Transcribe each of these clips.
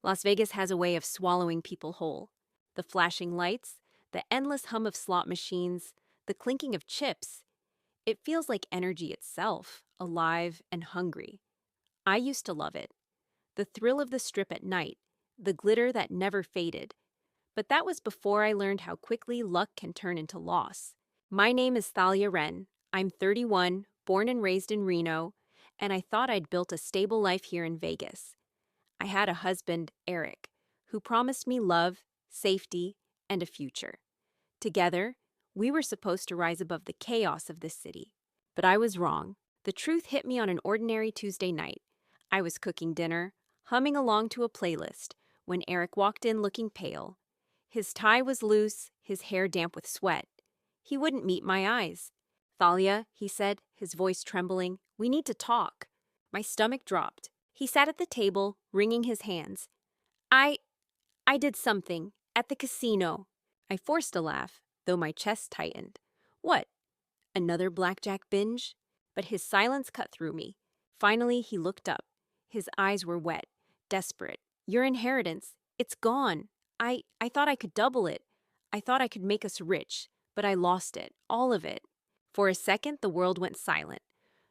Las Vegas has a way of swallowing people whole. The flashing lights, the endless hum of slot machines, the clinking of chips. It feels like energy itself, alive and hungry. I used to love it. The thrill of the strip at night, the glitter that never faded. But that was before I learned how quickly luck can turn into loss. My name is Thalia Ren. I'm 31, born and raised in Reno, and I thought I'd built a stable life here in Vegas. I had a husband, Eric, who promised me love, safety, and a future. Together, we were supposed to rise above the chaos of this city. But I was wrong. The truth hit me on an ordinary Tuesday night. I was cooking dinner, humming along to a playlist, when Eric walked in looking pale. His tie was loose, his hair damp with sweat. He wouldn't meet my eyes. "Thalia," he said, his voice trembling, "we need to talk." My stomach dropped. He sat at the table, wringing his hands. I did something. At the casino." I forced a laugh, though my chest tightened. "What? Another blackjack binge?" But his silence cut through me. Finally, he looked up. His eyes were wet, desperate. "Your inheritance. It's gone. I thought I could double it. I thought I could make us rich, but I lost it. All of it." For a second, the world went silent.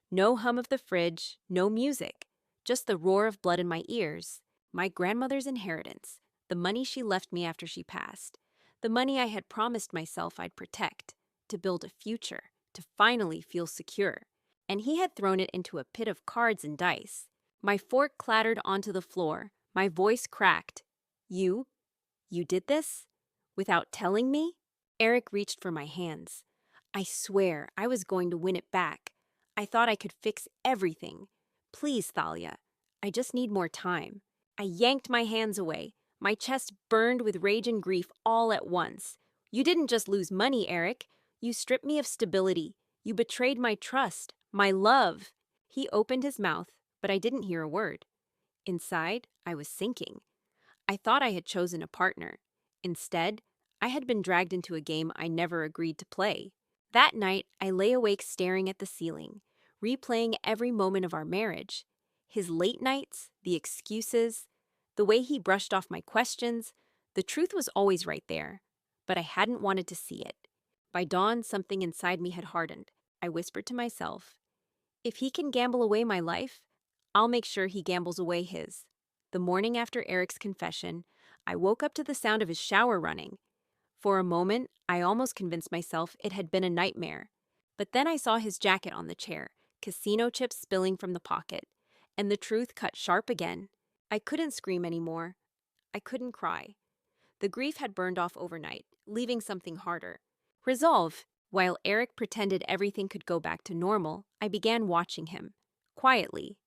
No hum of the fridge, no music. Just the roar of blood in my ears. My grandmother's inheritance. The money she left me after she passed. The money I had promised myself I'd protect. To build a future. To finally feel secure. And he had thrown it into a pit of cards and dice. My fork clattered onto the floor. My voice cracked. You did this? Without telling me?" Eric reached for my hands. I swear I was going to win it back. I thought I could fix everything. "Please, Thalia, I just need more time." I yanked my hands away. My chest burned with rage and grief all at once. "You didn't just lose money, Eric. You stripped me of stability. You betrayed my trust, my love." He opened his mouth, but I didn't hear a word. Inside, I was sinking. I thought I had chosen a partner. Instead, I had been dragged into a game I never agreed to play. That night, I lay awake staring at the ceiling, replaying every moment of our marriage. His late nights, the excuses, the way he brushed off my questions. The truth was always right there, but I hadn't wanted to see it. By dawn, something inside me had hardened. I whispered to myself, "If he can gamble away my life, I'll make sure he gambles away his." The morning after Eric's confession, I woke up to the sound of his shower running. For a moment, I almost convinced myself it had been a nightmare. But then I saw his jacket on the chair, casino chips spilling from the pocket, and the truth cut sharp again. I couldn't scream anymore. I couldn't cry. The grief had burned off overnight, leaving something harder. Resolve. While Eric pretended everything could go back to normal, I began watching him. Quietly.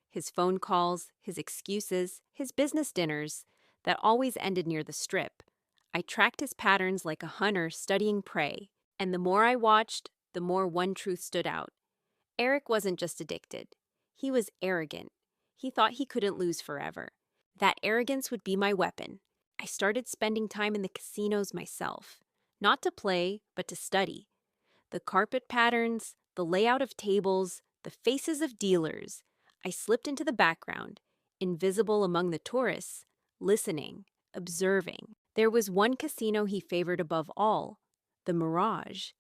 His phone calls, his excuses, his business dinners that always ended near the strip. I tracked his patterns like a hunter studying prey, and the more I watched, the more one truth stood out. Eric wasn't just addicted. He was arrogant. He thought he couldn't lose forever. That arrogance would be my weapon. I started spending time in the casinos myself, not to play, but to study. The carpet patterns, the layout of tables, the faces of dealers. I slipped into the background, invisible among the tourists, listening, observing. There was one casino he favored above all, the Mirage.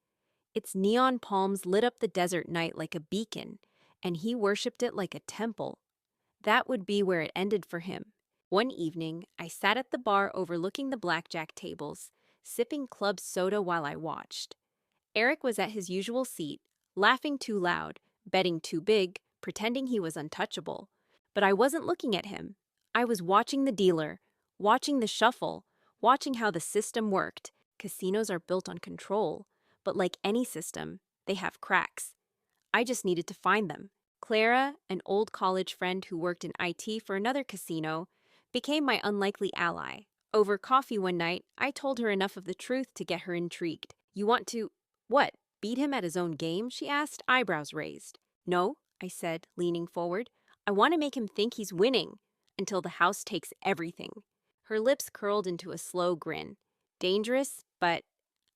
Its neon palms lit up the desert night like a beacon, and he worshipped it like a temple. That would be where it ended for him. One evening, I sat at the bar overlooking the blackjack tables, sipping club soda while I watched. Eric was at his usual seat, laughing too loud, betting too big, pretending he was untouchable. But I wasn't looking at him. I was watching the dealer, watching the shuffle, watching how the system worked. Casinos are built on control, but like any system, they have cracks. I just needed to find them. Clara, an old college friend who worked in IT for another casino, became my unlikely ally. Over coffee one night, I told her enough of the truth to get her intrigued. "You want to, what, beat him at his own game?" she asked, eyebrows raised. "No," I said, leaning forward. "I want to make him think he's winning until the house takes everything." Her lips curled into a slow grin. Dangerous, but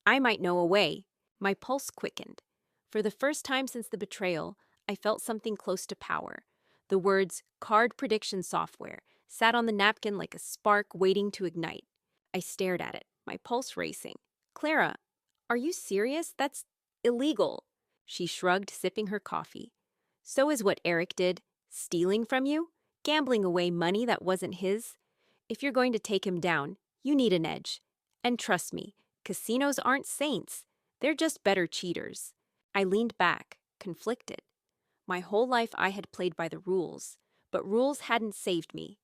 I might know a way. My pulse quickened. For the first time since the betrayal, I felt something close to power. The words card prediction software, sat on the napkin like a spark waiting to ignite. I stared at it, my pulse racing. Clara, are you serious? That's illegal. She shrugged, sipping her coffee. So is what Eric did. Stealing from you? Gambling away money that wasn't his? If you're going to take him down, you need an edge. And trust me, casinos aren't saints. They're just better cheaters. I leaned back, conflicted. My whole life I had played by the rules, but rules hadn't saved me.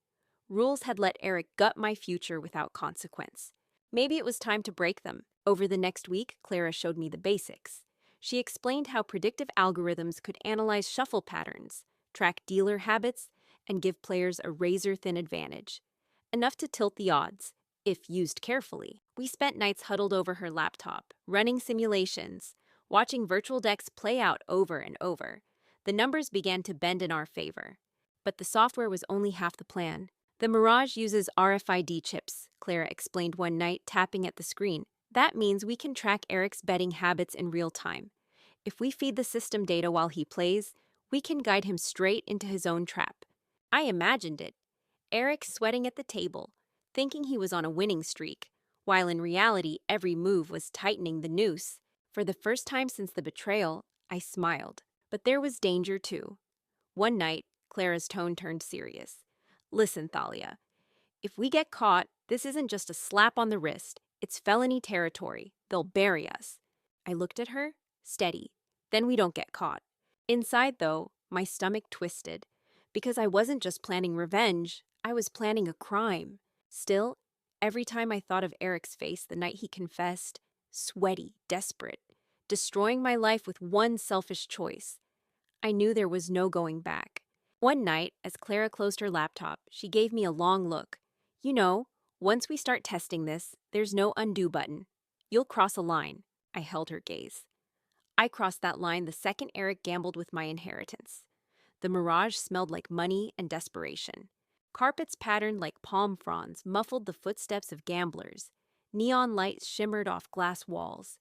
Rules had let Eric gut my future without consequence. Maybe it was time to break them. Over the next week, Clara showed me the basics. She explained how predictive algorithms could analyze shuffle patterns, track dealer habits, and give players a razor-thin advantage. Enough to tilt the odds, if used carefully. We spent nights huddled over her laptop, running simulations, watching virtual decks play out over and over. The numbers began to bend in our favor. But the software was only half the plan. The Mirage uses RFID chips, Clara explained one night, tapping at the screen. That means we can track Eric's betting habits in real time. If we feed the system data while he plays, we can guide him straight into his own trap. I imagined it. Eric sweating at the table, thinking he was on a winning streak, while in reality every move was tightening the noose. For the first time since the betrayal, I smiled. But there was danger too. One night, Clara's tone turned serious. Listen, Thalia, if we get caught, this isn't just a slap on the wrist. It's felony territory. They'll bury us. I looked at her, steady. Then we don't get caught. Inside, though, my stomach twisted. Because I wasn't just planning revenge, I was planning a crime. Still, every time I thought of Eric's face the night he confessed, sweaty, desperate, destroying my life with one selfish choice, I knew there was no going back. One night, as Clara closed her laptop, she gave me a long look. You know, once we start testing this, there's no undo button. You'll cross a line. I held her gaze. I crossed that line the second Eric gambled with my inheritance. The Mirage smelled like money and desperation. Carpets patterned like palm fronds muffled the footsteps of gamblers. Neon lights shimmered off glass walls.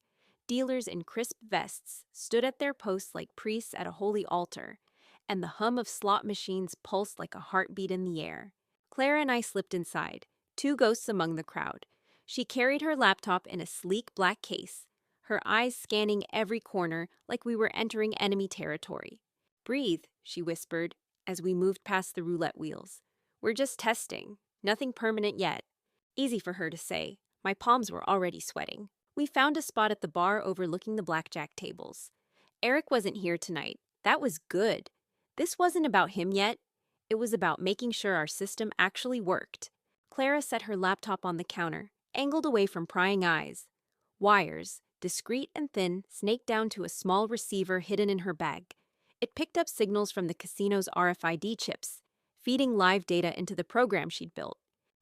Dealers in crisp vests stood at their posts like priests at a holy altar, and the hum of slot machines pulsed like a heartbeat in the air. Clara and I slipped inside, two ghosts among the crowd. She carried her laptop in a sleek black case, her eyes scanning every corner like we were entering enemy territory. Breathe, she whispered, as we moved past the roulette wheels. We're just testing, nothing permanent yet. Easy for her to say. My palms were already sweating. We found a spot at the bar overlooking the blackjack tables. Eric wasn't here tonight. That was good. This wasn't about him yet. It was about making sure our system actually worked. Clara set her laptop on the counter, angled away from prying eyes. Wires, discreet and thin, snaked down to a small receiver hidden in her bag. It picked up signals from the casino's RFID chips, feeding live data into the program she'd built.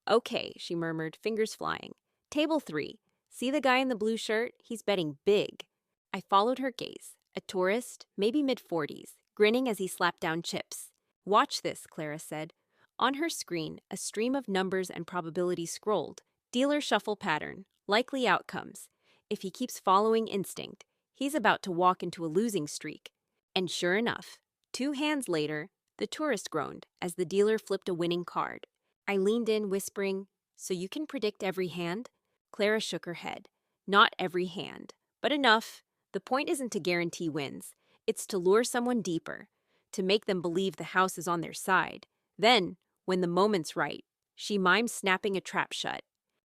Okay, she murmured, fingers flying. Table 3. See the guy in the blue shirt? He's betting big. I followed her gaze. A tourist, maybe mid-40s, grinning as he slapped down chips. Watch this, Clara said. On her screen, a stream of numbers and probabilities scrolled. Dealer shuffle pattern. Likely outcomes. If he keeps following instinct, he's about to walk into a losing streak. And sure enough, 2 hands later, the tourist groaned as the dealer flipped a winning card. I leaned in, whispering, "So you can predict every hand?" Clara shook her head. Not every hand, but enough. The point isn't to guarantee wins. It's to lure someone deeper, to make them believe the house is on their side. Then, when the moment's right, she mimed snapping a trap shut.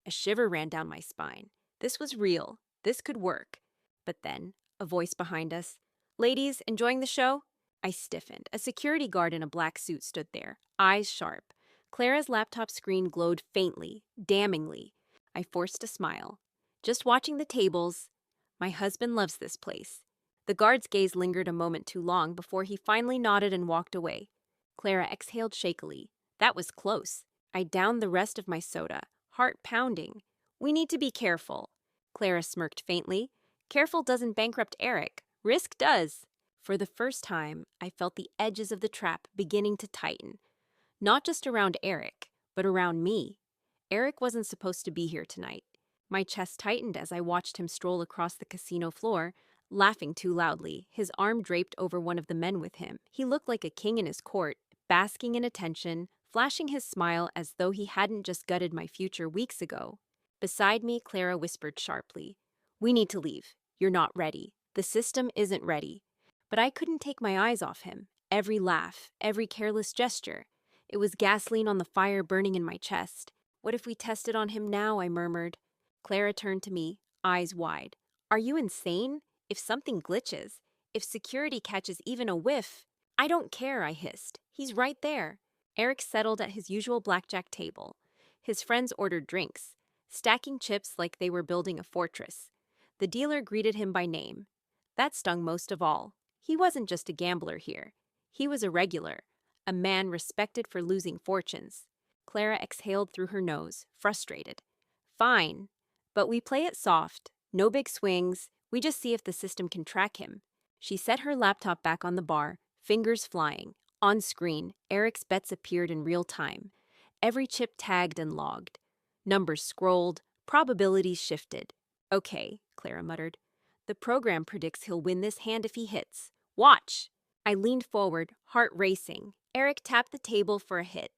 A shiver ran down my spine. This was real. This could work. But then, a voice behind us. "Ladies, enjoying the show?" I stiffened. A security guard in a black suit stood there, eyes sharp. Clara's laptop screen glowed faintly, damningly. I forced a smile. Just watching the tables. My husband loves this place. The guard's gaze lingered a moment too long before he finally nodded and walked away. Clara exhaled shakily. That was close. I downed the rest of my soda, heart pounding. We need to be careful. Clara smirked faintly. Careful doesn't bankrupt Eric. Risk does. For the first time, I felt the edges of the trap beginning to tighten. Not just around Eric, but around me. Eric wasn't supposed to be here tonight. My chest tightened as I watched him stroll across the casino floor, laughing too loudly, his arm draped over one of the men with him. He looked like a king in his court, basking in attention, flashing his smile as though he hadn't just gutted my future weeks ago. Beside me, Clara whispered sharply, "We need to leave. You're not ready. The system isn't ready." But I couldn't take my eyes off him. Every laugh, every careless gesture. It was gasoline on the fire burning in my chest. "What if we tested on him now?" I murmured. Clara turned to me, eyes wide. "Are you insane? If something glitches, if security catches even a whiff—" "I don't care," I hissed. "He's right there." Eric settled at his usual blackjack table. His friends ordered drinks, stacking chips like they were building a fortress. The dealer greeted him by name. That stung most of all. He wasn't just a gambler here. He was a regular, a man respected for losing fortunes. Clara exhaled through her nose, frustrated. "Fine, but we play it soft. No big swings. We just see if the system can track him." She set her laptop back on the bar, fingers flying. On screen, Eric's bets appeared in real time. Every chip tagged and logged. Numbers scrolled, probabilities shifted. "Okay," Clara muttered. "The program predicts he'll win this hand if he hits. Watch!" I leaned forward, heart racing. Eric tapped the table for a hit.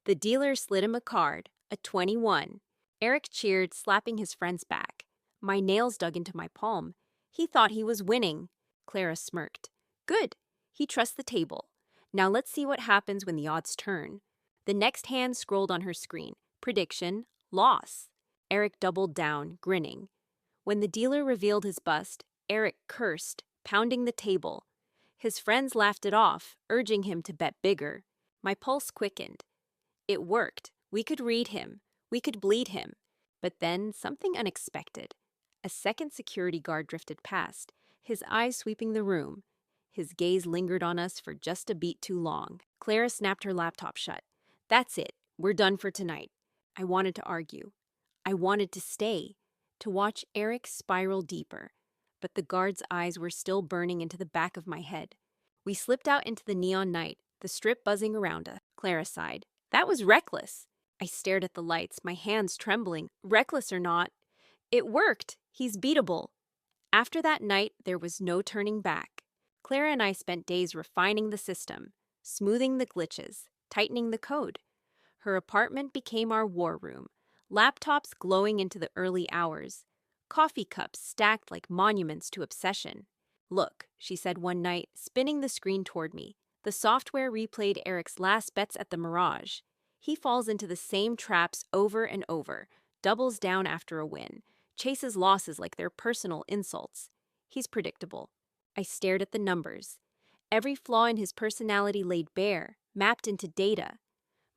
The dealer slid him a card, a 21. Eric cheered, slapping his friend's back. My nails dug into my palm. He thought he was winning. Clara smirked. "Good. He trusts the table. Now let's see what happens when the odds turn." The next hand scrolled on her screen. Prediction: loss. Eric doubled down, grinning. When the dealer revealed his bust, Eric cursed, pounding the table. His friends laughed it off, urging him to bet bigger. My pulse quickened. It worked. We could read him. We could bleed him. But then something unexpected. A second security guard drifted past, his eyes sweeping the room. His gaze lingered on us for just a beat too long. Clara snapped her laptop shut. "That's it. We're done for tonight." I wanted to argue. I wanted to stay, to watch Eric spiral deeper. But the guard's eyes were still burning into the back of my head. We slipped out into the neon night, the strip buzzing around us. Clara sighed. "That was reckless." I stared at the lights, my hands trembling. Reckless or not, it worked. He's beatable. After that night, there was no turning back. Clara and I spent days refining the system, smoothing the glitches, tightening the code. Her apartment became our war room, laptops glowing into the early hours, coffee cups stacked like monuments to obsession. "Look," she said one night, spinning the screen toward me. The software replayed Eric's last bets at the Mirage. He falls into the same traps over and over, doubles down after a win, chases losses like they're personal insults. He's predictable. I stared at the numbers. Every flaw in his personality laid bare, mapped into data.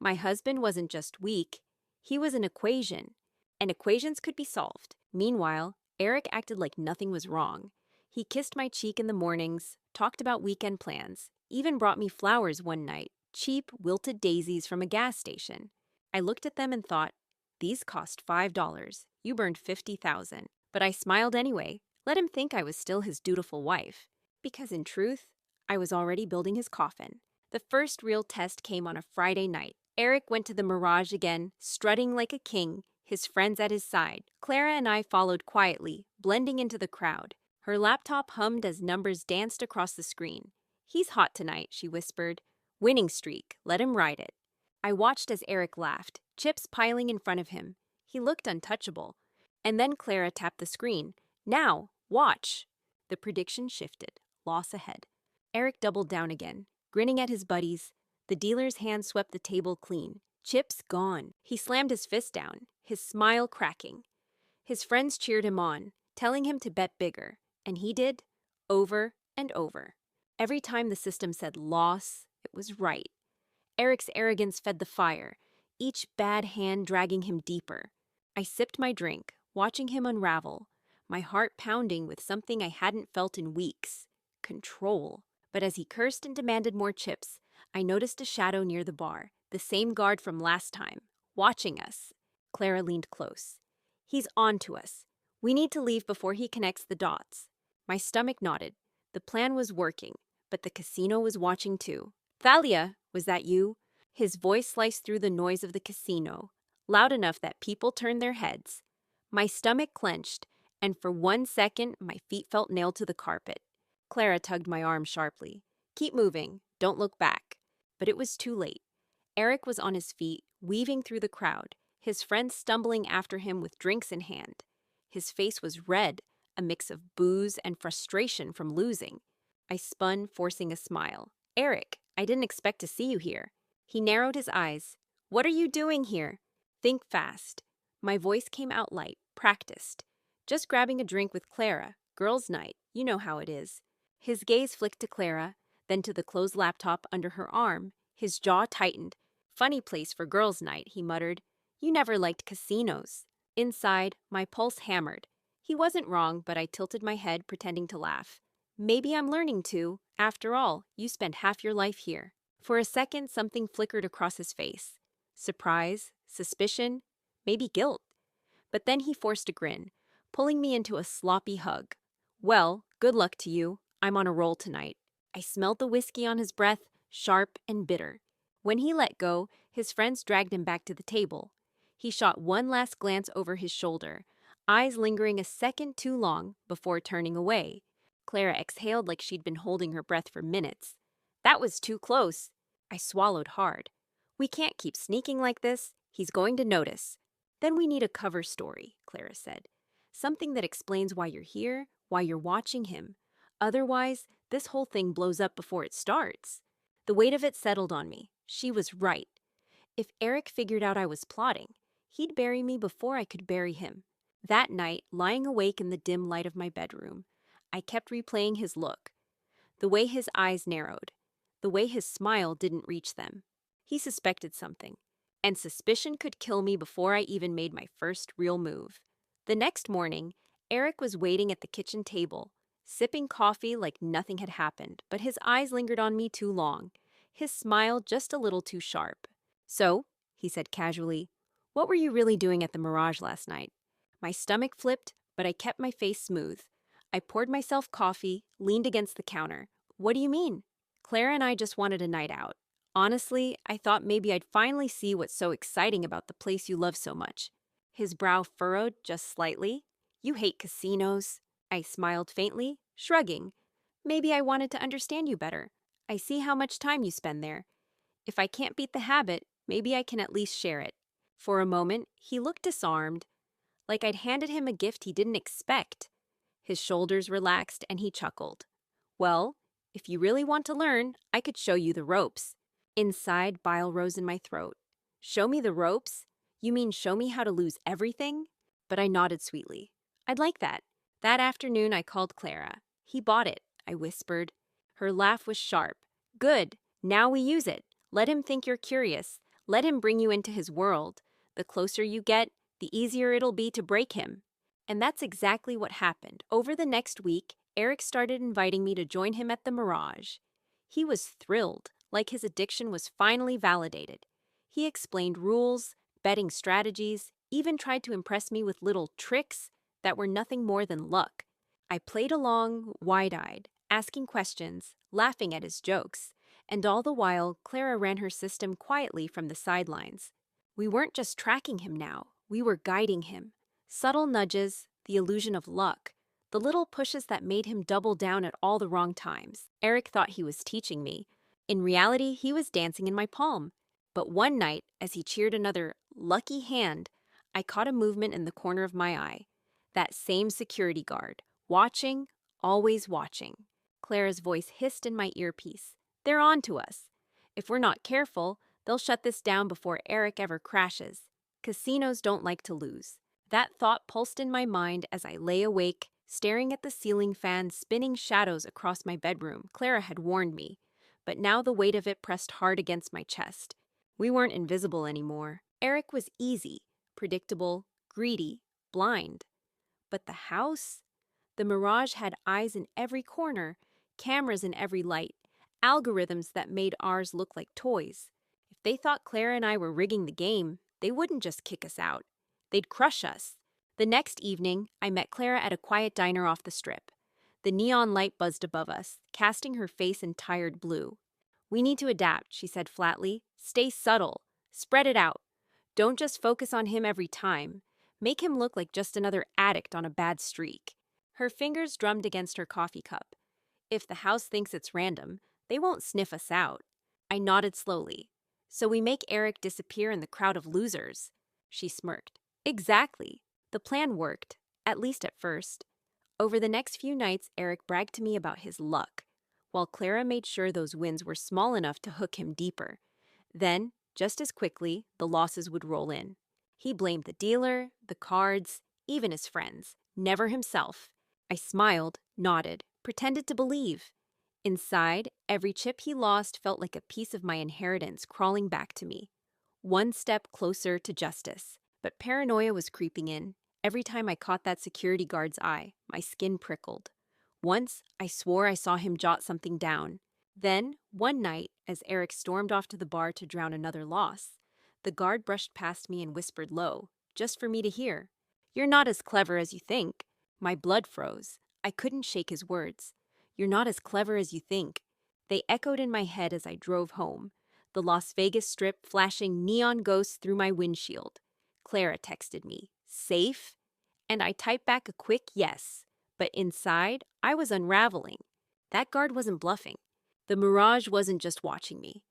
My husband wasn't just weak. He was an equation, and equations could be solved. Meanwhile, Eric acted like nothing was wrong. He kissed my cheek in the mornings, talked about weekend plans, even brought me flowers one night, cheap, wilted daisies from a gas station. I looked at them and thought, "These cost $5. You burned $50,000. But I smiled anyway, let him think I was still his dutiful wife. Because in truth, I was already building his coffin. The first real test came on a Friday night. Eric went to the Mirage again, strutting like a king, his friends at his side. Clara and I followed quietly, blending into the crowd. Her laptop hummed as numbers danced across the screen. "He's hot tonight," she whispered. "Winning streak, let him ride it." I watched as Eric laughed, chips piling in front of him. He looked untouchable. And then Clara tapped the screen. "Now, watch." The prediction shifted, loss ahead. Eric doubled down again, grinning at his buddies. The dealer's hand swept the table clean. Chips gone. He slammed his fist down, his smile cracking. His friends cheered him on, telling him to bet bigger. And he did, over and over. Every time the system said loss, it was right. Eric's arrogance fed the fire, each bad hand dragging him deeper. I sipped my drink, watching him unravel, my heart pounding with something I hadn't felt in weeks: control. But as he cursed and demanded more chips, I noticed a shadow near the bar, the same guard from last time, watching us. Clara leaned close. "He's on to us. We need to leave before he connects the dots." My stomach nodded. The plan was working, but the casino was watching too. "Thalia, was that you?" His voice sliced through the noise of the casino, loud enough that people turned their heads. My stomach clenched, and for 1 second, my feet felt nailed to the carpet. Clara tugged my arm sharply. "Keep moving. Don't look back." But it was too late. Eric was on his feet, weaving through the crowd, his friends stumbling after him with drinks in hand. His face was red, a mix of booze and frustration from losing. I spun, forcing a smile. Eric, I didn't expect to see you here. He narrowed his eyes. What are you doing here? Think fast. My voice came out light, practiced. Just grabbing a drink with Clara. Girls' night, you know how it is. His gaze flicked to Clara, then to the closed laptop under her arm. His jaw tightened. Funny place for girls' night, he muttered. You never liked casinos. Inside, my pulse hammered. He wasn't wrong, but I tilted my head, pretending to laugh. Maybe I'm learning to. After all, you spent half your life here. For a second, something flickered across his face. Surprise, suspicion, maybe guilt. But then he forced a grin, pulling me into a sloppy hug. Well, good luck to you. I'm on a roll tonight. I smelled the whiskey on his breath, sharp and bitter. When he let go, his friends dragged him back to the table. He shot one last glance over his shoulder, eyes lingering a second too long before turning away. Clara exhaled like she'd been holding her breath for minutes. That was too close. I swallowed hard. We can't keep sneaking like this. He's going to notice. Then we need a cover story, Clara said. Something that explains why you're here, why you're watching him. Otherwise, this whole thing blows up before it starts. The weight of it settled on me. She was right. If Eric figured out I was plotting, he'd bury me before I could bury him. That night, lying awake in the dim light of my bedroom, I kept replaying his look. The way his eyes narrowed. The way his smile didn't reach them. He suspected something. And suspicion could kill me before I even made my first real move. The next morning, Eric was waiting at the kitchen table, sipping coffee like nothing had happened, but his eyes lingered on me too long, his smile just a little too sharp. So, he said casually, what were you really doing at the Mirage last night? My stomach flipped, but I kept my face smooth. I poured myself coffee, leaned against the counter. What do you mean? Clara and I just wanted a night out. Honestly, I thought maybe I'd finally see what's so exciting about the place you love so much. His brow furrowed just slightly. You hate casinos. I smiled faintly, shrugging. Maybe I wanted to understand you better. I see how much time you spend there. If I can't beat the habit, maybe I can at least share it. For a moment, he looked disarmed, like I'd handed him a gift he didn't expect. His shoulders relaxed and he chuckled. Well, if you really want to learn, I could show you the ropes. Inside, bile rose in my throat. Show me the ropes? You mean show me how to lose everything? But I nodded sweetly. I'd like that. That afternoon, I called Clara. He bought it, I whispered. Her laugh was sharp. Good. Now we use it. Let him think you're curious. Let him bring you into his world. The closer you get, the easier it'll be to break him. And that's exactly what happened. Over the next week, Eric started inviting me to join him at the Mirage. He was thrilled, like his addiction was finally validated. He explained rules, betting strategies, even tried to impress me with little tricks that were nothing more than luck. I played along, wide-eyed, asking questions, laughing at his jokes, and all the while, Clara ran her system quietly from the sidelines. We weren't just tracking him now, we were guiding him. Subtle nudges, the illusion of luck, the little pushes that made him double down at all the wrong times. Eric thought he was teaching me. In reality, he was dancing in my palm. But one night, as he cheered another lucky hand, I caught a movement in the corner of my eye. That same security guard, watching, always watching. Clara's voice hissed in my earpiece. They're on to us. If we're not careful, they'll shut this down before Eric ever crashes. Casinos don't like to lose. That thought pulsed in my mind as I lay awake, staring at the ceiling fan spinning shadows across my bedroom. Clara had warned me, but now the weight of it pressed hard against my chest. We weren't invisible anymore. Eric was easy, predictable, greedy, blind. But the house? The Mirage had eyes in every corner, cameras in every light, algorithms that made ours look like toys. If they thought Clara and I were rigging the game, they wouldn't just kick us out. They'd crush us. The next evening, I met Clara at a quiet diner off the strip. The neon light buzzed above us, casting her face in tired blue. We need to adapt, she said flatly. Stay subtle. Spread it out. Don't just focus on him every time. Make him look like just another addict on a bad streak. Her fingers drummed against her coffee cup. If the house thinks it's random, they won't sniff us out. I nodded slowly. So we make Eric disappear in the crowd of losers. She smirked. Exactly. The plan worked, at least at first. Over the next few nights, Eric bragged to me about his luck, while Clara made sure those wins were small enough to hook him deeper. Then, just as quickly, the losses would roll in. He blamed the dealer, the cards, even his friends, never himself. I smiled, nodded, pretended to believe. Inside, every chip he lost felt like a piece of my inheritance crawling back to me. One step closer to justice. But paranoia was creeping in. Every time I caught that security guard's eye, my skin prickled. Once, I swore I saw him jot something down. Then, one night, as Eric stormed off to the bar to drown another loss, the guard brushed past me and whispered low, just for me to hear. You're not as clever as you think. My blood froze. I couldn't shake his words. You're not as clever as you think. They echoed in my head as I drove home, the Las Vegas Strip flashing neon ghosts through my windshield. Clara texted me, safe? And I typed back a quick yes. But inside, I was unraveling. That guard wasn't bluffing. The mirage wasn't just watching me.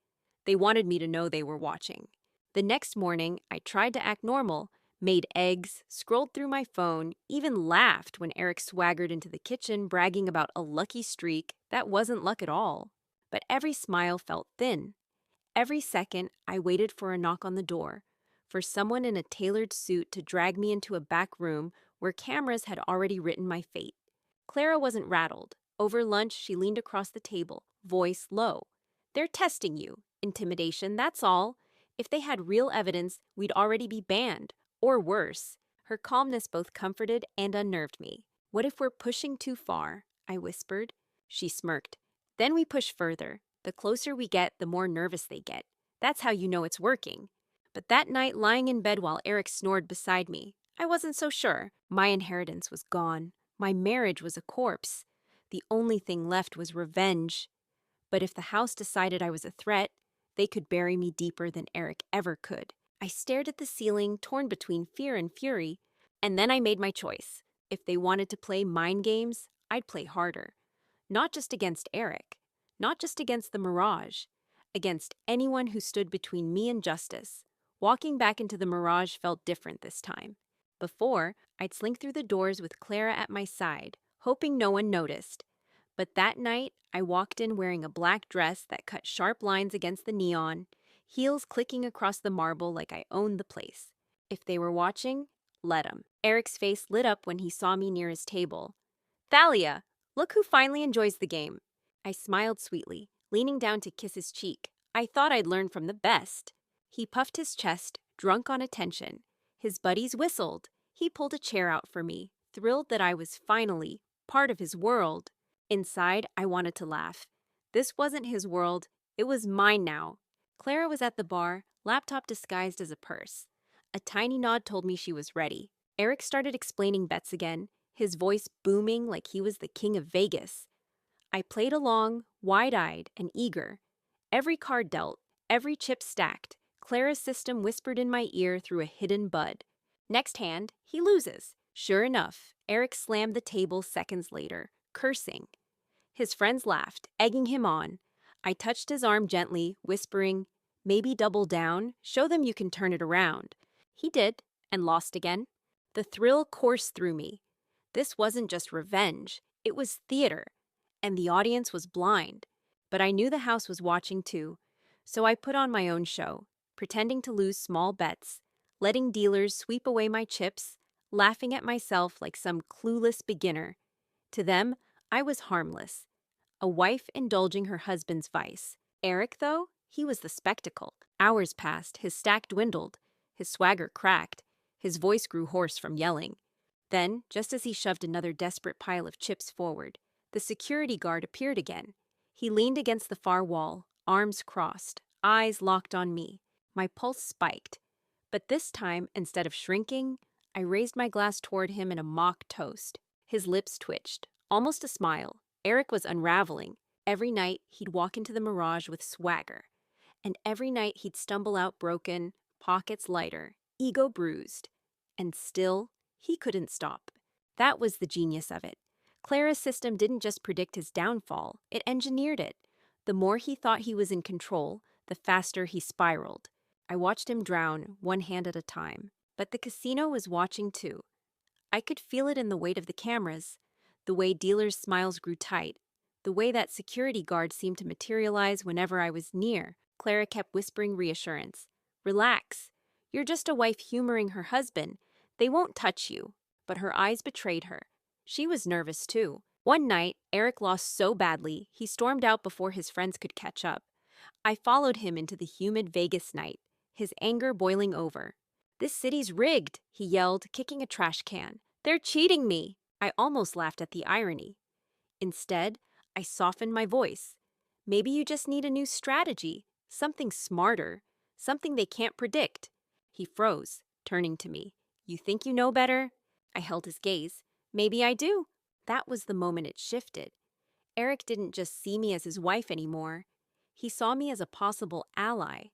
They wanted me to know they were watching. The next morning, I tried to act normal, made eggs, scrolled through my phone, even laughed when Eric swaggered into the kitchen bragging about a lucky streak that wasn't luck at all. But every smile felt thin. Every second, I waited for a knock on the door, for someone in a tailored suit to drag me into a back room where cameras had already written my fate. Clara wasn't rattled. Over lunch, she leaned across the table, voice low. They're testing you. Intimidation, that's all. If they had real evidence, we'd already be banned. Or worse. Her calmness both comforted and unnerved me. What if we're pushing too far? I whispered. She smirked. Then we push further. The closer we get, the more nervous they get. That's how you know it's working. But that night, lying in bed while Eric snored beside me, I wasn't so sure. My inheritance was gone. My marriage was a corpse. The only thing left was revenge. But if the house decided I was a threat, they could bury me deeper than Eric ever could. I stared at the ceiling, torn between fear and fury, and then I made my choice. If they wanted to play mind games, I'd play harder. Not just against Eric, not just against the mirage, against anyone who stood between me and justice. Walking back into the mirage felt different this time. Before, I'd slink through the doors with Clara at my side, hoping no one noticed. But that night, I walked in wearing a black dress that cut sharp lines against the neon, heels clicking across the marble like I owned the place. If they were watching, let 'em. Eric's face lit up when he saw me near his table. Thalia, look who finally enjoys the game. I smiled sweetly, leaning down to kiss his cheek. I thought I'd learn from the best. He puffed his chest, drunk on attention. His buddies whistled. He pulled a chair out for me, thrilled that I was finally part of his world. Inside, I wanted to laugh. This wasn't his world. It was mine now. Clara was at the bar, laptop disguised as a purse. A tiny nod told me she was ready. Eric started explaining bets again, his voice booming like he was the king of Vegas. I played along, wide-eyed and eager. Every card dealt, every chip stacked. Clara's system whispered in my ear through a hidden bud. Next hand, he loses. Sure enough, Eric slammed the table seconds later, cursing. His friends laughed, egging him on. I touched his arm gently, whispering, maybe double down, show them you can turn it around. He did, and lost again. The thrill coursed through me. This wasn't just revenge, it was theater. And the audience was blind. But I knew the house was watching too, so I put on my own show, pretending to lose small bets, letting dealers sweep away my chips, laughing at myself like some clueless beginner. To them, I was harmless, a wife indulging her husband's vice. Eric, though, he was the spectacle. Hours passed, his stack dwindled, his swagger cracked, his voice grew hoarse from yelling. Then, just as he shoved another desperate pile of chips forward, the security guard appeared again. He leaned against the far wall, arms crossed, eyes locked on me. My pulse spiked. But this time, instead of shrinking, I raised my glass toward him in a mock toast. His lips twitched, almost a smile. Eric was unraveling. Every night, he'd walk into the mirage with swagger. And every night, he'd stumble out broken, pockets lighter, ego bruised. And still, he couldn't stop. That was the genius of it. Clara's system didn't just predict his downfall, it engineered it. The more he thought he was in control, the faster he spiraled. I watched him drown, one hand at a time. But the casino was watching too. I could feel it in the weight of the cameras, the way dealers' smiles grew tight, the way that security guard seemed to materialize whenever I was near. Clara kept whispering reassurance. Relax. You're just a wife humoring her husband. They won't touch you. But her eyes betrayed her. She was nervous too. One night, Eric lost so badly, he stormed out before his friends could catch up. I followed him into the humid Vegas night, his anger boiling over. This city's rigged, he yelled, kicking a trash can. They're cheating me. I almost laughed at the irony. Instead, I softened my voice. Maybe you just need a new strategy, something smarter, something they can't predict. He froze, turning to me. You think you know better? I held his gaze. Maybe I do. That was the moment it shifted. Eric didn't just see me as his wife anymore. He saw me as a possible ally,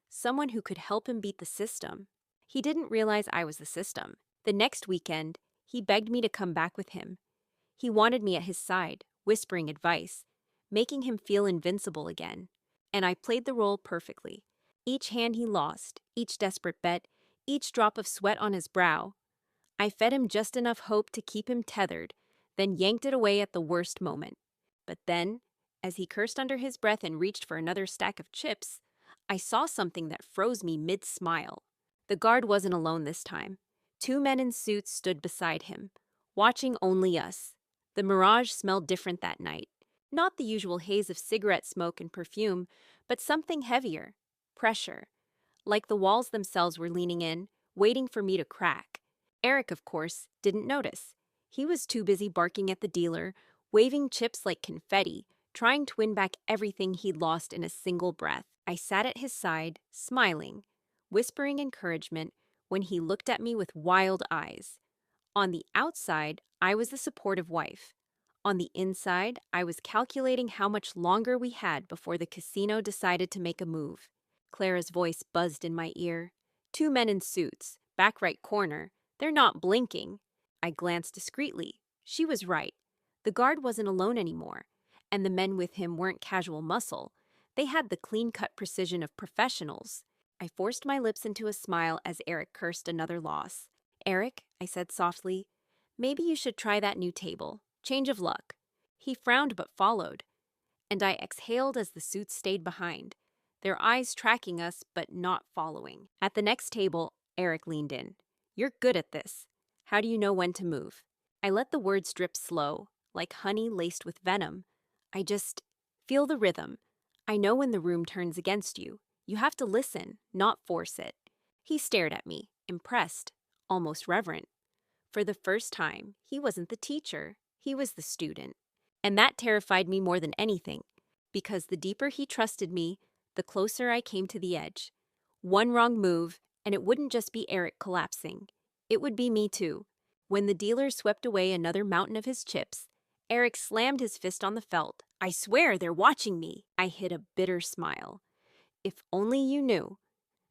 someone who could help him beat the system. He didn't realize I was the system. The next weekend, he begged me to come back with him. He wanted me at his side, whispering advice, making him feel invincible again. And I played the role perfectly. Each hand he lost, each desperate bet, each drop of sweat on his brow. I fed him just enough hope to keep him tethered, then yanked it away at the worst moment. But then, as he cursed under his breath and reached for another stack of chips, I saw something that froze me mid-smile. The guard wasn't alone this time. 2 men in suits stood beside him, watching only us. The mirage smelled different that night. Not the usual haze of cigarette smoke and perfume, but something heavier. Pressure. Like the walls themselves were leaning in, waiting for me to crack. Eric, of course, didn't notice. He was too busy barking at the dealer, waving chips like confetti, trying to win back everything he'd lost in a single breath. I sat at his side, smiling, whispering encouragement when he looked at me with wild eyes. On the outside, I was the supportive wife. On the inside, I was calculating how much longer we had before the casino decided to make a move. Clara's voice buzzed in my ear. 2 men in suits, back right corner. They're not blinking. I glanced discreetly. She was right. The guard wasn't alone anymore, and the men with him weren't casual muscle. They had the clean-cut precision of professionals. I forced my lips into a smile as Eric cursed another loss. Eric, I said softly, maybe you should try that new table. Change of luck. He frowned but followed, and I exhaled as the suits stayed behind, their eyes tracking us but not following. At the next table, Eric leaned in. You're good at this. How do you know when to move? I let the words drip slow, like honey laced with venom. I just feel the rhythm. I know when the room turns against you. You have to listen, not force it. He stared at me, impressed, almost reverent. For the first time, he wasn't the teacher. He was the student. And that terrified me more than anything, because the deeper he trusted me, the closer I came to the edge. One wrong move, and it wouldn't just be Eric collapsing. It would be me too. When the dealer swept away another mountain of his chips, Eric slammed his fist on the felt. I swear they're watching me. I hid a bitter smile. If only you knew.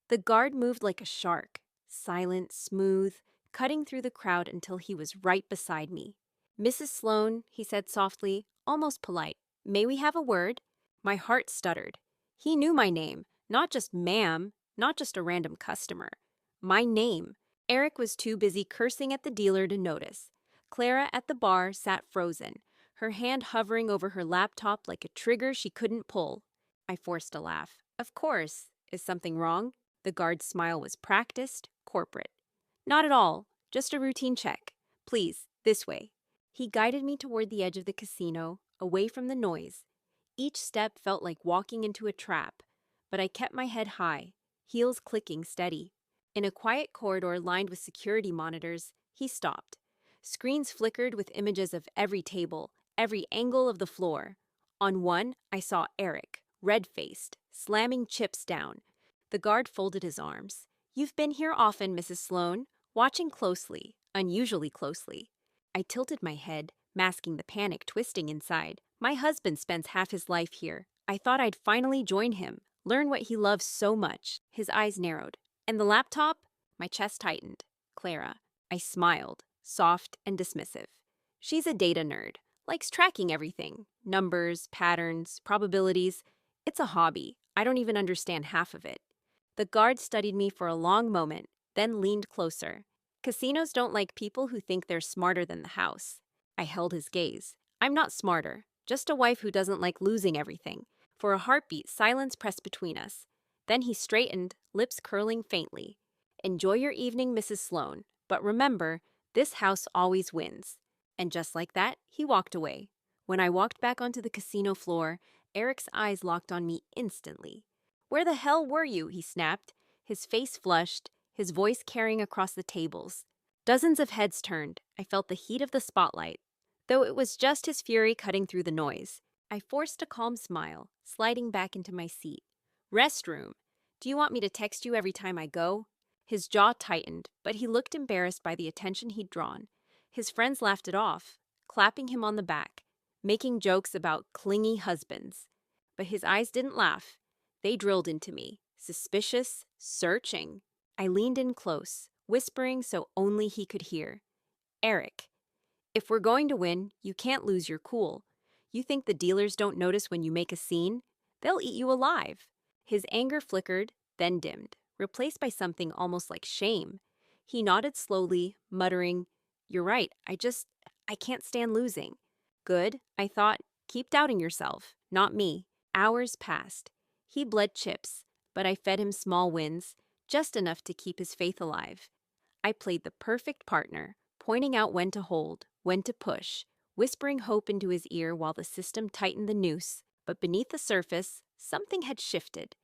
The guard moved like a shark, silent, smooth, cutting through the crowd until he was right beside me. Mrs. Sloane, he said softly, almost polite, may we have a word? My heart stuttered. He knew my name, not just ma'am, not just a random customer. My name. Eric was too busy cursing at the dealer to notice. Clara at the bar sat frozen, her hand hovering over her laptop like a trigger she couldn't pull. I forced a laugh. Of course. Is something wrong? The guard's smile was practiced, corporate. Not at all. Just a routine check. Please, this way. He guided me toward the edge of the casino, away from the noise. Each step felt like walking into a trap, but I kept my head high, heels clicking steady. In a quiet corridor lined with security monitors, he stopped. Screens flickered with images of every table, every angle of the floor. On one, I saw Eric, red-faced, slamming chips down. The guard folded his arms. You've been here often, Mrs. Sloane, watching closely, unusually closely. I tilted my head, masking the panic twisting inside. My husband spends half his life here. I thought I'd finally join him, learn what he loves so much. His eyes narrowed. And the laptop? My chest tightened. Clara. I smiled, soft and dismissive. She's a data nerd, likes tracking everything. Numbers, patterns, probabilities. It's a hobby, I don't even understand half of it. The guard studied me for a long moment, then leaned closer. Casinos don't like people who think they're smarter than the house. I held his gaze. I'm not smarter, just a wife who doesn't like losing everything. For a heartbeat, silence pressed between us. Then he straightened, lips curling faintly. Enjoy your evening, Mrs. Sloane, but remember, this house always wins. And just like that, he walked away. When I walked back onto the casino floor, Eric's eyes locked on me instantly. Where the hell were you? He snapped, his face flushed, his voice carrying across the tables. Dozens of heads turned. I felt the heat of the spotlight. Though it was just his fury cutting through the noise, I forced a calm smile, sliding back into my seat. Restroom. Do you want me to text you every time I go? His jaw tightened, but he looked embarrassed by the attention he'd drawn. His friends laughed it off, clapping him on the back, making jokes about clingy husbands. But his eyes didn't laugh. They drilled into me, suspicious, searching. I leaned in close, whispering so only he could hear. Eric, if we're going to win, you can't lose your cool. You think the dealers don't notice when you make a scene? They'll eat you alive. His anger flickered, then dimmed, replaced by something almost like shame. He nodded slowly, muttering, You're right, I can't stand losing. Good, I thought. Keep doubting yourself, not me. Hours passed. He bled chips, but I fed him small wins, just enough to keep his faith alive. I played the perfect partner, pointing out when to hold, when to push, whispering hope into his ear while the system tightened the noose. But beneath the surface, something had shifted.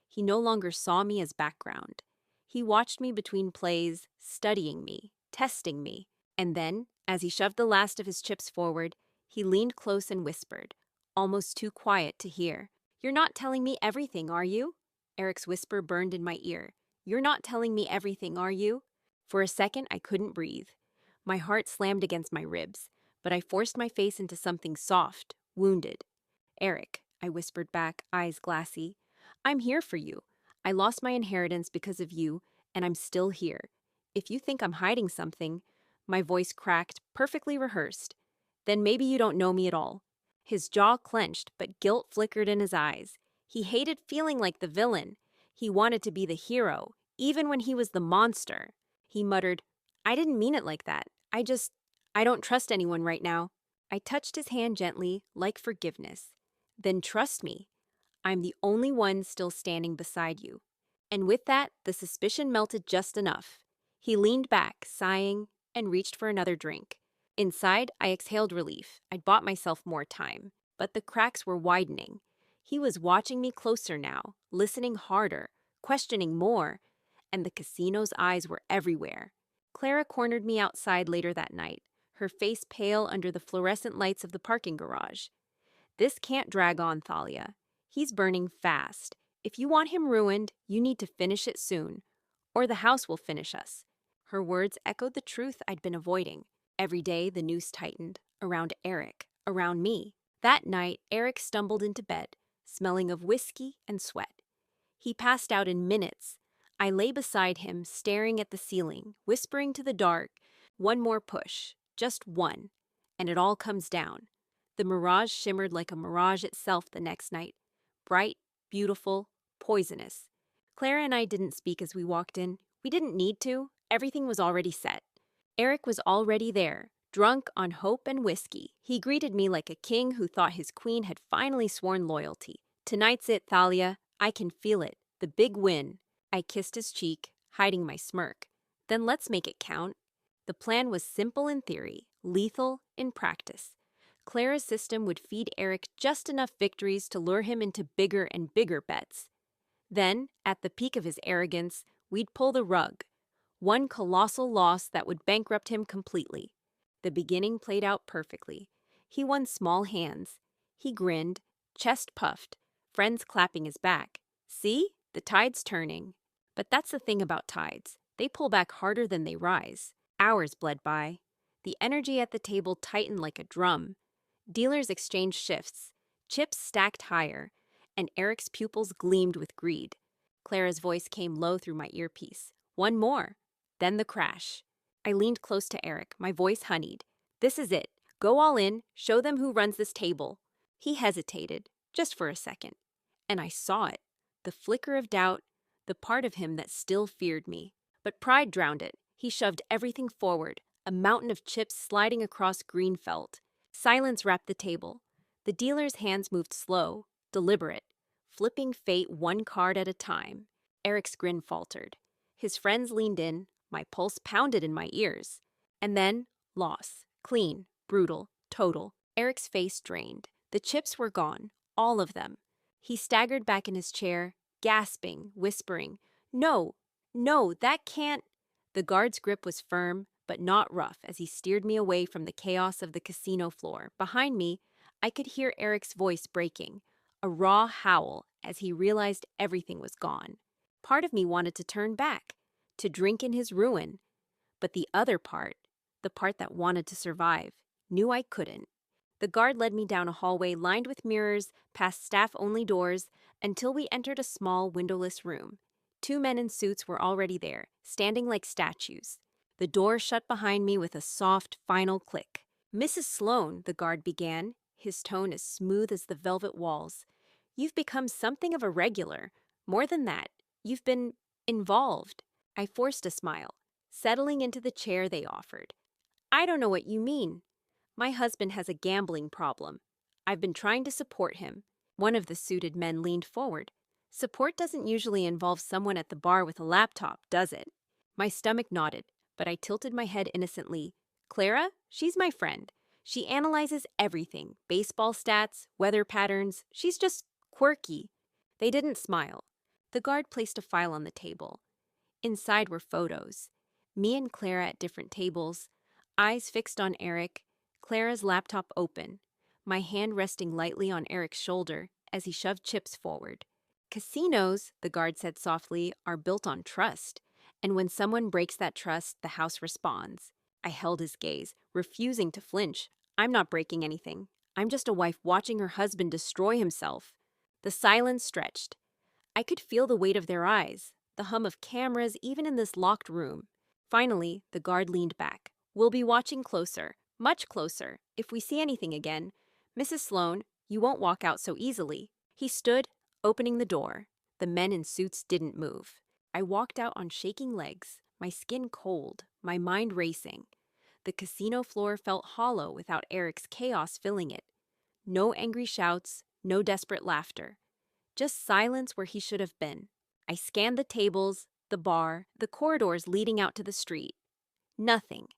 He no longer saw me as background. He watched me between plays, studying me, testing me. And then, as he shoved the last of his chips forward, he leaned close and whispered, almost too quiet to hear. You're not telling me everything, are you? Eric's whisper burned in my ear. You're not telling me everything, are you? For a second, I couldn't breathe. My heart slammed against my ribs, but I forced my face into something soft, wounded. Eric, I whispered back, eyes glassy. I'm here for you. I lost my inheritance because of you, and I'm still here. If you think I'm hiding something, my voice cracked, perfectly rehearsed. Then maybe you don't know me at all. His jaw clenched, but guilt flickered in his eyes. He hated feeling like the villain. He wanted to be the hero, even when he was the monster. He muttered, I didn't mean it like that. I don't trust anyone right now. I touched his hand gently, like forgiveness. Then trust me. I'm the only one still standing beside you. And with that, the suspicion melted just enough. He leaned back, sighing, and reached for another drink. Inside, I exhaled relief. I'd bought myself more time. But the cracks were widening. He was watching me closer now, listening harder, questioning more, and the casino's eyes were everywhere. Clara cornered me outside later that night, her face pale under the fluorescent lights of the parking garage. This can't drag on, Thalia. He's burning fast. If you want him ruined, you need to finish it soon, or the house will finish us. Her words echoed the truth I'd been avoiding. Every day, the noose tightened, around Eric, around me. That night, Eric stumbled into bed, smelling of whiskey and sweat. He passed out in minutes. I lay beside him, staring at the ceiling, whispering to the dark, one more push, just one, and it all comes down. The mirage shimmered like a mirage itself the next night. Bright, beautiful, poisonous. Clara and I didn't speak as we walked in. We didn't need to. Everything was already set. Eric was already there, drunk on hope and whiskey. He greeted me like a king who thought his queen had finally sworn loyalty. Tonight's it, Thalia. I can feel it. The big win. I kissed his cheek, hiding my smirk. Then let's make it count. The plan was simple in theory, lethal in practice. Clara's system would feed Eric just enough victories to lure him into bigger and bigger bets. Then, at the peak of his arrogance, we'd pull the rug. One colossal loss that would bankrupt him completely. The beginning played out perfectly. He won small hands. He grinned, chest puffed, friends clapping his back. See? The tide's turning. But that's the thing about tides. They pull back harder than they rise. Hours bled by. The energy at the table tightened like a drum. Dealers exchanged shifts. Chips stacked higher, and Eric's pupils gleamed with greed. Clara's voice came low through my earpiece. One more. Then the crash. I leaned close to Eric, my voice honeyed. This is it. Go all in. Show them who runs this table. He hesitated, just for a second. And I saw it. The flicker of doubt, the part of him that still feared me. But pride drowned it. He shoved everything forward, a mountain of chips sliding across green felt. Silence wrapped the table. The dealer's hands moved slow, deliberate, flipping fate one card at a time. Eric's grin faltered. His friends leaned in, my pulse pounded in my ears. And then, loss. Clean, brutal, total. Eric's face drained. The chips were gone, all of them. He staggered back in his chair, gasping, whispering, "No, no, that can't." The guard's grip was firm, but not rough as he steered me away from the chaos of the casino floor. Behind me, I could hear Eric's voice breaking, a raw howl as he realized everything was gone. Part of me wanted to turn back, to drink in his ruin. But the other part, the part that wanted to survive, knew I couldn't. The guard led me down a hallway lined with mirrors, past staff-only doors, until we entered a small, windowless room. 2 men in suits were already there, standing like statues. The door shut behind me with a soft, final click. "Mrs. Sloane," the guard began, his tone as smooth as the velvet walls, "you've become something of a regular. More than that, you've been involved." I forced a smile, settling into the chair they offered. "I don't know what you mean." "My husband has a gambling problem. I've been trying to support him." One of the suited men leaned forward. "Support doesn't usually involve someone at the bar with a laptop, does it?" My stomach nodded, but I tilted my head innocently. "Clara? She's my friend. She analyzes everything, baseball stats, weather patterns. She's just quirky." They didn't smile. The guard placed a file on the table. Inside were photos. Me and Clara at different tables, eyes fixed on Eric, Clara's laptop open, my hand resting lightly on Eric's shoulder as he shoved chips forward. "Casinos," the guard said softly, "are built on trust. And when someone breaks that trust, the house responds." I held his gaze, refusing to flinch. "I'm not breaking anything. I'm just a wife watching her husband destroy himself." The silence stretched. I could feel the weight of their eyes, the hum of cameras even in this locked room. Finally, the guard leaned back. "We'll be watching closer, much closer, if we see anything again. Mrs. Sloane, you won't walk out so easily." He stood, opening the door. The men in suits didn't move. I walked out on shaking legs, my skin cold, my mind racing. The casino floor felt hollow without Eric's chaos filling it. No angry shouts, no desperate laughter. Just silence where he should have been. I scanned the tables, the bar, the corridors leading out to the street. Nothing.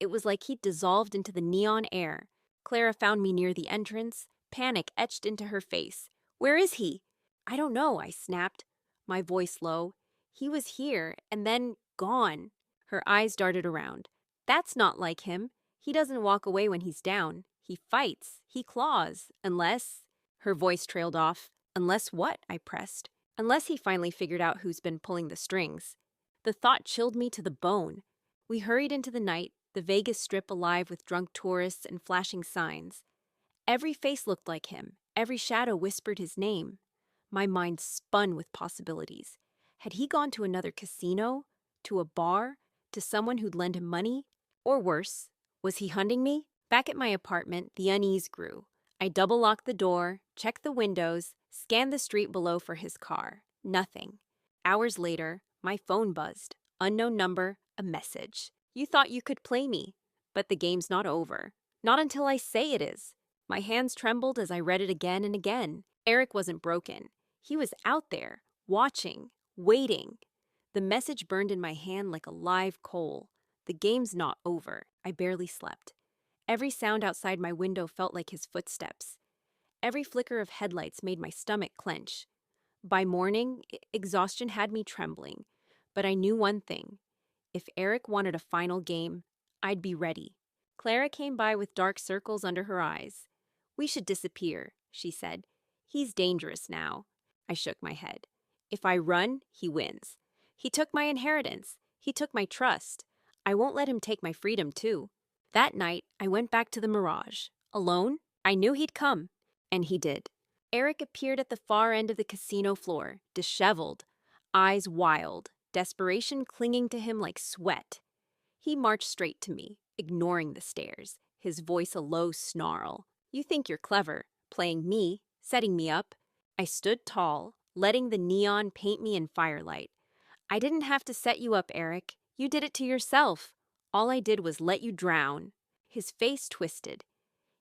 It was like he'd dissolved into the neon air. Clara found me near the entrance, panic etched into her face. "Where is he?" "I don't know," I snapped, my voice low. "He was here, and then gone." Her eyes darted around. "That's not like him. He doesn't walk away when he's down. He fights. He claws. Unless—" Her voice trailed off. "Unless what?" I pressed. "Unless he finally figured out who's been pulling the strings." The thought chilled me to the bone. We hurried into the night, the Vegas Strip alive with drunk tourists and flashing signs. Every face looked like him. Every shadow whispered his name. My mind spun with possibilities. Had he gone to another casino? To a bar? To someone who'd lend him money? Or worse, was he hunting me? Back at my apartment, the unease grew. I double-locked the door, checked the windows, scanned the street below for his car. Nothing. Hours later, my phone buzzed. Unknown number, a message. "You thought you could play me, but the game's not over. Not until I say it is." My hands trembled as I read it again and again. Eric wasn't broken. He was out there, watching, waiting. The message burned in my hand like a live coal. The game's not over. I barely slept. Every sound outside my window felt like his footsteps. Every flicker of headlights made my stomach clench. By morning, exhaustion had me trembling. But I knew one thing. If Eric wanted a final game, I'd be ready. Clara came by with dark circles under her eyes. "We should disappear," she said. "He's dangerous now." I shook my head. If I run, he wins. He took my inheritance. He took my trust. I won't let him take my freedom, too. That night, I went back to the Mirage. Alone, I knew he'd come. And he did. Eric appeared at the far end of the casino floor, disheveled, eyes wild, desperation clinging to him like sweat. He marched straight to me, ignoring the stares, his voice a low snarl. "You think you're clever, playing me, setting me up." I stood tall, letting the neon paint me in firelight. I didn't have to set you up, Eric. You did it to yourself. All I did was let you drown. His face twisted.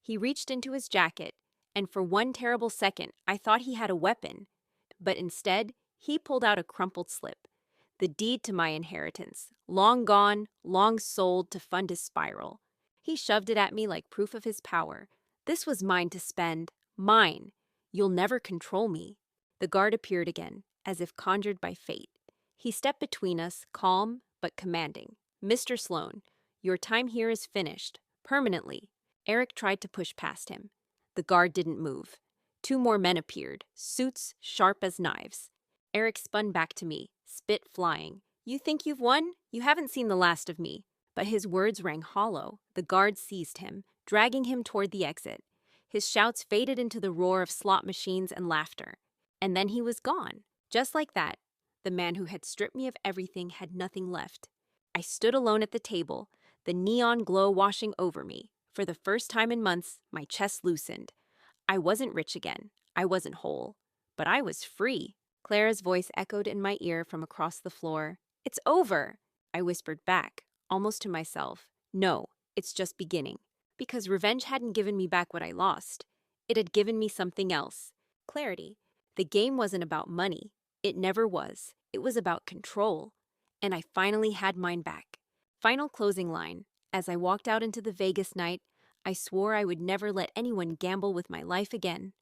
He reached into his jacket, and for one terrible second, I thought he had a weapon. But instead, he pulled out a crumpled slip. The deed to my inheritance, long gone, long sold to fund his spiral. He shoved it at me like proof of his power. This was mine to spend. Mine. You'll never control me. The guard appeared again, as if conjured by fate. He stepped between us, calm but commanding. Mr. Sloan, your time here is finished. Permanently. Eric tried to push past him. The guard didn't move. Two more men appeared, suits sharp as knives. Eric spun back to me, spit flying. You think you've won? You haven't seen the last of me. But his words rang hollow. The guard seized him, dragging him toward the exit. His shouts faded into the roar of slot machines and laughter. And then he was gone. Just like that, the man who had stripped me of everything had nothing left. I stood alone at the table, the neon glow washing over me. For the first time in months, my chest loosened. I wasn't rich again. I wasn't whole. But I was free. Clara's voice echoed in my ear from across the floor. It's over, I whispered back, almost to myself. No, it's just beginning. Because revenge hadn't given me back what I lost. It had given me something else. Clarity. The game wasn't about money. It never was. It was about control. And I finally had mine back. Final closing line. As I walked out into the Vegas night, I swore I would never let anyone gamble with my life again.